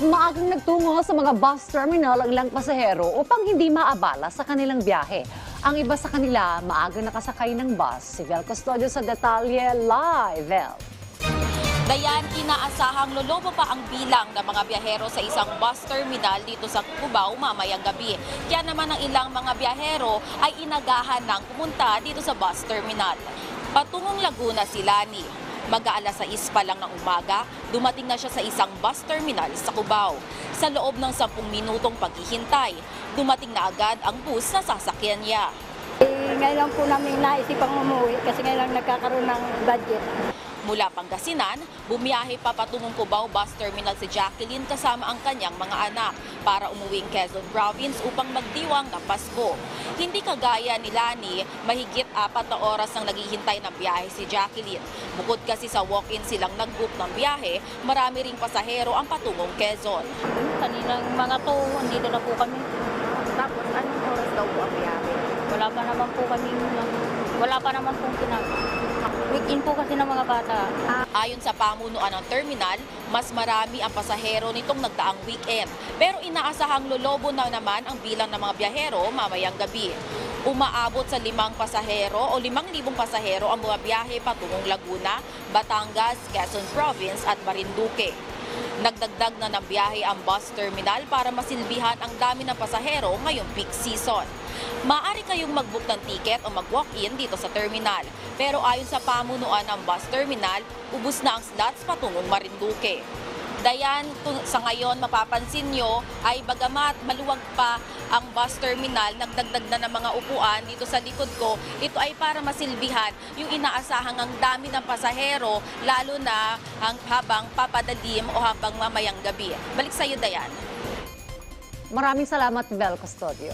Maagang nagtungo sa mga bus terminal ang ilang pasahero upang hindi maabala sa kanilang biyahe. Ang iba sa kanila, maagang nakasakay ng bus. Si Vel Custodio sa detalye live. Vel. Dayan, inaasahang lolobo pa ang bilang ng mga biyahero sa isang bus terminal dito sa Cubao mamayang gabi. Kaya naman ang ilang mga biyahero ay inagahan ng pumunta dito sa bus terminal. Patungong Laguna si Lani. Mag-aalas 6 pa lang ng umaga, dumating na siya sa isang bus terminal sa Cubao. Sa loob ng 10 minutong paghihintay, dumating na agad ang bus na sasakyan niya. Ngayon lang po namin naisipang umuwi kasi ngayon lang nagkakaroon ng budget. Mula Pangasinan, bumiyahe pa patungong Cubao Bus Terminal si Jacqueline kasama ang kanyang mga anak para umuwing Quezon Province upang magdiwang ng Pasko. Hindi kagaya ni Lani, mahigit 4 na oras nang naghihintay ng biyahe si Jacqueline. Bukod kasi sa walk-in silang nag-book ng biyahe, marami ring pasahero ang patungong Quezon. Kaninang mga to, andito na po kami. Tapos anong oras daw po ang biyahe? Wala pa naman pong ginagawa. Weekend po kasi ng mga bata. Ayon sa pamunuan ng terminal, mas marami ang pasahero nitong nagdaang weekend. Pero inaasahang lolobo na naman ang bilang ng mga biyahero mamayang gabi. Umaabot sa 5,000 pasahero o 5,000 pasahero ang bumabiyahe patungong Laguna, Batangas, Quezon Province at Marinduque. Nagdagdag na ng biyahe ang bus terminal para masilbihan ang dami ng pasahero ngayong peak season. Maaari kayong mag-book ng ticket o mag-walk-in dito sa terminal. Pero ayon sa pamunuan ng bus terminal, ubos na ang slots patungong Marinduque. Dayan, sa ngayon mapapansin nyo ay bagamat maluwag pa ang bus terminal, nagdagdag na ng mga upuan dito sa likod ko. Ito ay para masilbihan yung inaasahang ang dami ng pasahero, lalo na habang papadalim o habang mamayang gabi. Balik sa iyo, Dayan. Maraming salamat, Vel Custodio.